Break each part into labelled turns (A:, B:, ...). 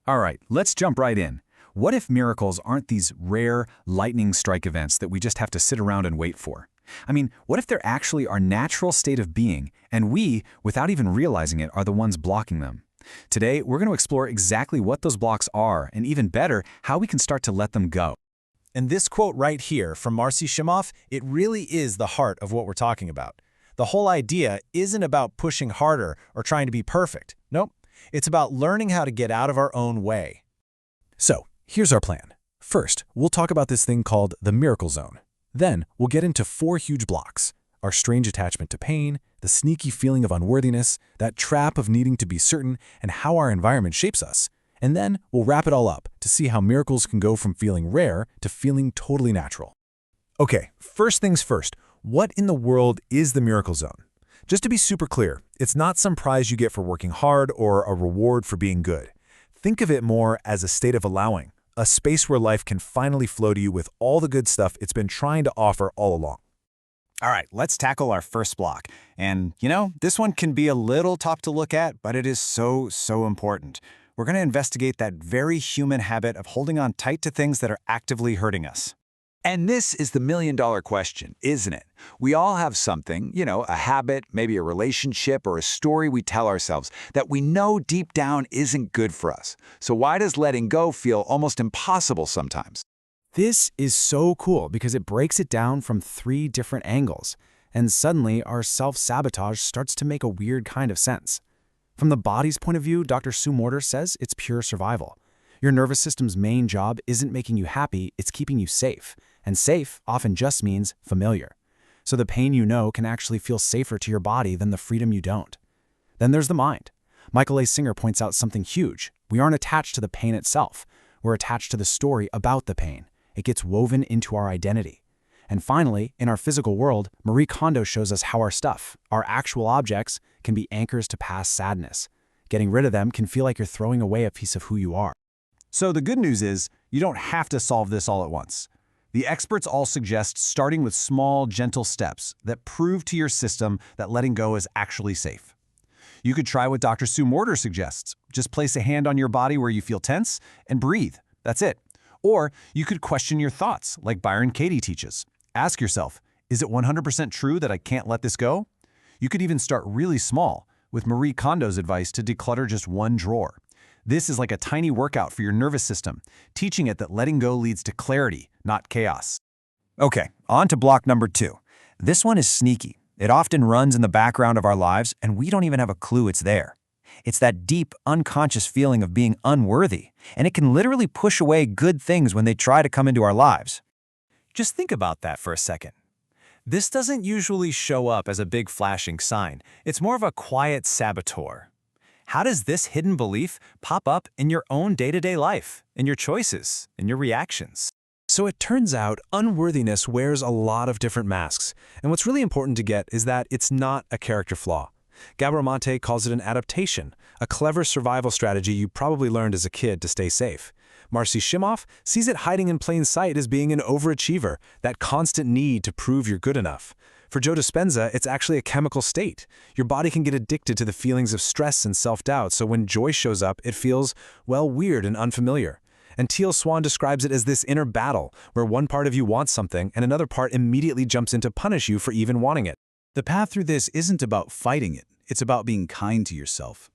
A: All right, let's jump right in. What if miracles aren't these rare lightning strike events that we just have to sit around and wait for? I mean, what if they're actually our natural state of being, and we, without even realizing it, are the ones blocking them? Today, we're going to explore exactly what those blocks are, and even better, how we can start to let them go.
B: And this quote right here from Marci Shimoff, it really is the heart of what we're talking about. The whole idea isn't about pushing harder or trying to be perfect. Nope. It's about learning how to get out of our own way. So, here's our plan. First, we'll talk about this thing called the miracle zone. Then, we'll get into 4 huge blocks: our strange attachment to pain, the sneaky feeling of unworthiness, that trap of needing to be certain, and how our environment shapes us. And then, we'll wrap it all up to see how miracles can go from feeling rare to feeling totally natural. Okay, first things first, what in the world is the miracle zone? Just to be super clear, it's not some prize you get for working hard or a reward for being good. Think of it more as a state of allowing, a space where life can finally flow to you with all the good stuff it's been trying to offer all along.
C: All right, let's tackle our first block. And, this one can be a little tough to look at, but it is so important. We're going to investigate that very human habit of holding on tight to things that are actively hurting us.
D: And this is the million-dollar question, isn't it? We all have something, a habit, maybe a relationship or a story we tell ourselves that we know deep down isn't good for us. So why does letting go feel almost impossible sometimes?
B: This is so cool because it breaks it down from 3 different angles, and suddenly our self-sabotage starts to make a weird kind of sense. From the body's point of view, Dr. Morter says it's pure survival. Your nervous system's main job isn't making you happy, it's keeping you safe. And safe often just means familiar. So the pain you know can actually feel safer to your body than the freedom you don't. Then there's the mind. Michael A. Singer points out something huge. We aren't attached to the pain itself. We're attached to the story about the pain. It gets woven into our identity. And finally, in our physical world, Marie Kondo shows us how our stuff, our actual objects, can be anchors to past sadness. Getting rid of them can feel like you're throwing away a piece of who you are.
C: So the good news is, you don't have to solve this all at once. The experts all suggest starting with small, gentle steps that prove to your system that letting go is actually safe. You could try what Dr. Morter suggests. Just place a hand on your body where you feel tense and breathe. That's it. Or you could question your thoughts, like Byron Katie teaches. Ask yourself, is it 100% true that I can't let this go? You could even start really small, with Marie Kondo's advice to declutter just 1 drawer. This is like a tiny workout for your nervous system, teaching it that letting go leads to clarity, not chaos. Okay, on to block number 2. This one is sneaky. It often runs in the background of our lives, and we don't even have a clue it's there. It's that deep, unconscious feeling of being unworthy, and it can literally push away good things when they try to come into our lives.
B: Just think about that for a second. This doesn't usually show up as a big flashing sign. It's more of a quiet saboteur. How does this hidden belief pop up in your own day-to-day life, in your choices, in your reactions? So it turns out unworthiness wears a lot of different masks, and what's really important to get is that it's not a character flaw. Gabor Mate calls it an adaptation, a clever survival strategy you probably learned as a kid to stay safe. Marci Shimoff sees it hiding in plain sight as being an overachiever, that constant need to prove you're good enough. For Joe Dispenza, it's actually a chemical state. Your body can get addicted to the feelings of stress and self-doubt, so when joy shows up, it feels, weird and unfamiliar. And Teal Swan describes it as this inner battle, where one part of you wants something and another part immediately jumps in to punish you for even wanting it.
E: The path through this isn't about fighting it, it's about being kind to yourself.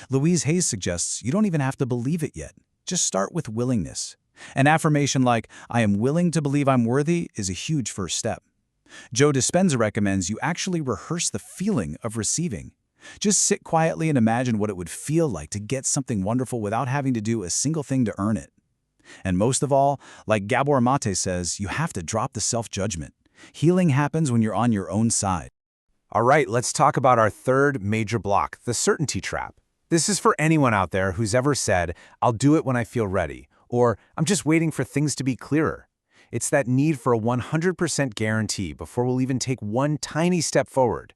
E: Louise Hayes suggests you don't even have to believe it yet. Just start with willingness. An affirmation like, "I am willing to believe I'm worthy," is a huge first step. Joe Dispenza recommends you actually rehearse the feeling of receiving. Just sit quietly and imagine what it would feel like to get something wonderful without having to do a single thing to earn it. And most of all, like Gabor Mate says, you have to drop the self-judgment. Healing happens when you're on your own side.
B: All right, let's talk about our third major block, the certainty trap. This is for anyone out there who's ever said, "I'll do it when I feel ready," or "I'm just waiting for things to be clearer." It's that need for a 100% guarantee before we'll even take one tiny step forward.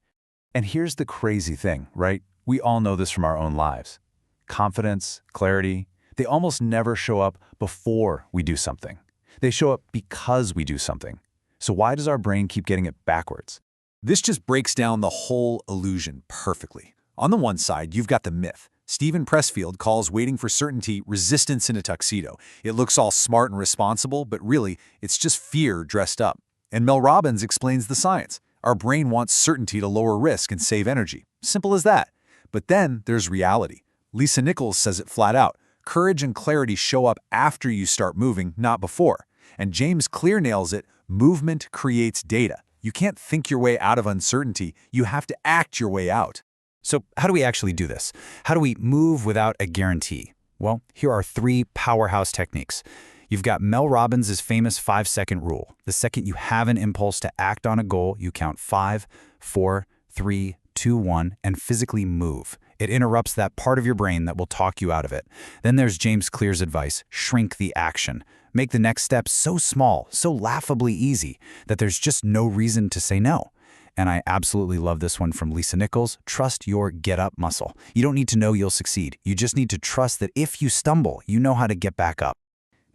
A: And here's the crazy thing, right? We all know this from our own lives. Confidence, clarity, they almost never show up before we do something. They show up because we do something. So why does our brain keep getting it backwards?
D: This just breaks down the whole illusion perfectly. On the one side, you've got the myth,
C: Stephen Pressfield calls waiting for certainty resistance in a tuxedo. It looks all smart and responsible, but really, it's just fear dressed up. And Mel Robbins explains the science. Our brain wants certainty to lower risk and save energy. Simple as that. But then there's reality. Lisa Nichols says it flat out. Courage and clarity show up after you start moving, not before. And James Clear nails it. Movement creates data. You can't think your way out of uncertainty. You have to act your way out.
A: So how do we actually do this? How do we move without a guarantee? Well, here are 3 powerhouse techniques. You've got Mel Robbins' famous 5-second rule. The second you have an impulse to act on a goal, you count 5, 4, 3, 2, 1, and physically move. It interrupts that part of your brain that will talk you out of it. Then there's James Clear's advice: shrink the action. Make the next step so small, so laughably easy, that there's just no reason to say no. And I absolutely love this one from Lisa Nichols. Trust your get-up muscle. You don't need to know you'll succeed. You just need to trust that if you stumble, you know how to get back up.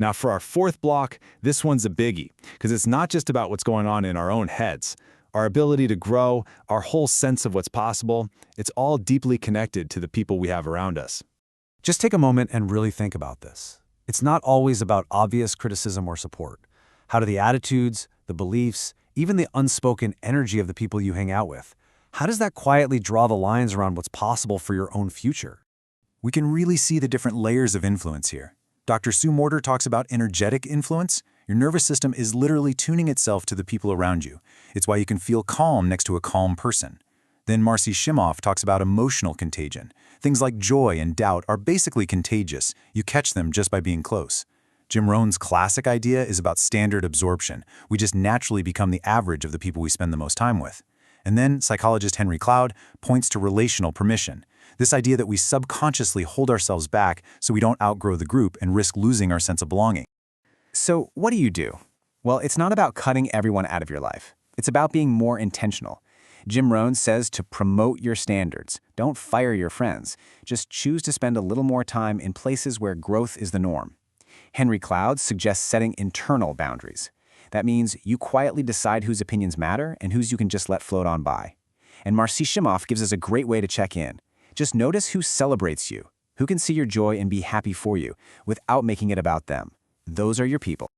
B: Now for our 4th block, this one's a biggie, because it's not just about what's going on in our own heads. Our ability to grow, our whole sense of what's possible, it's all deeply connected to the people we have around us.
C: Just take a moment and really think about this. It's not always about obvious criticism or support. How do the attitudes, the beliefs, even the unspoken energy of the people you hang out with, how does that quietly draw the lines around what's possible for your own future? We can really see the different layers of influence here. Dr. Sue Morter talks about energetic influence. Your nervous system is literally tuning itself to the people around you. It's why you can feel calm next to a calm person. Then Marci Shimoff talks about emotional contagion. Things like joy and doubt are basically contagious. You catch them just by being close. Jim Rohn's classic idea is about standard absorption. We just naturally become the average of the people we spend the most time with. And then psychologist Henry Cloud points to relational permission. This idea that we subconsciously hold ourselves back so we don't outgrow the group and risk losing our sense of belonging.
F: So what do? Well, it's not about cutting everyone out of your life. It's about being more intentional. Jim Rohn says to promote your standards. Don't fire your friends. Just choose to spend a little more time in places where growth is the norm. Henry Cloud suggests setting internal boundaries. That means you quietly decide whose opinions matter and whose you can just let float on by. And Marci Shimoff gives us a great way to check in. Just notice who celebrates you, who can see your joy and be happy for you without making it about them. Those are your people.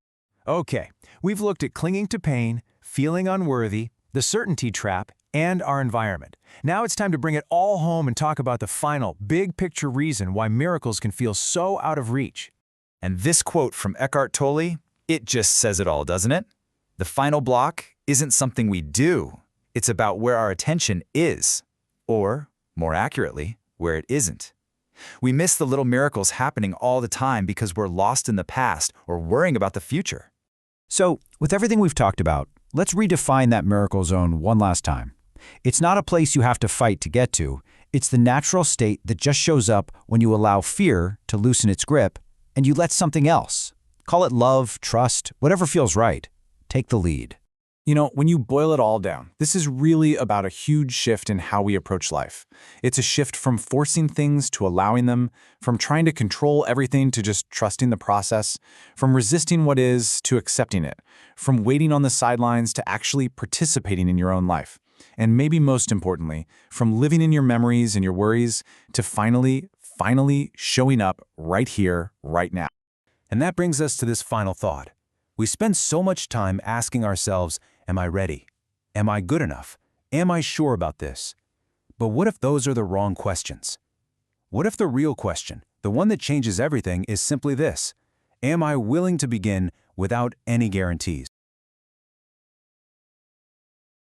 B: Okay, we've looked at clinging to pain, feeling unworthy, the certainty trap, and our environment. Now it's time to bring it all home and talk about the final, big-picture reason why miracles can feel so out of reach.
A: And this quote from Eckhart Tolle, it just says it all, doesn't it? The final block isn't something we do. It's about where our attention is, or, more accurately, where it isn't. We miss the little miracles happening all the time because we're lost in the past or worrying about the future.
C: So, with everything we've talked about, let's redefine that miracle zone one last time. It's not a place you have to fight to get to. It's the natural state that just shows up when you allow fear to loosen its grip and you let something else, call it love, trust, whatever feels right, take the lead.
G: You know, when you boil it all down, this is really about a huge shift in how we approach life. It's a shift from forcing things to allowing them, from trying to control everything to just trusting the process, from resisting what is to accepting it, from waiting on the sidelines to actually participating in your own life. And maybe most importantly, from living in your memories and your worries to finally showing up right here, right now.
B: And that brings us to this final thought. We spend so much time asking ourselves, am I ready? Am I good enough? Am I sure about this? But what if those are the wrong questions? What if the real question, the one that changes everything, is simply this: am I willing to begin without any guarantees?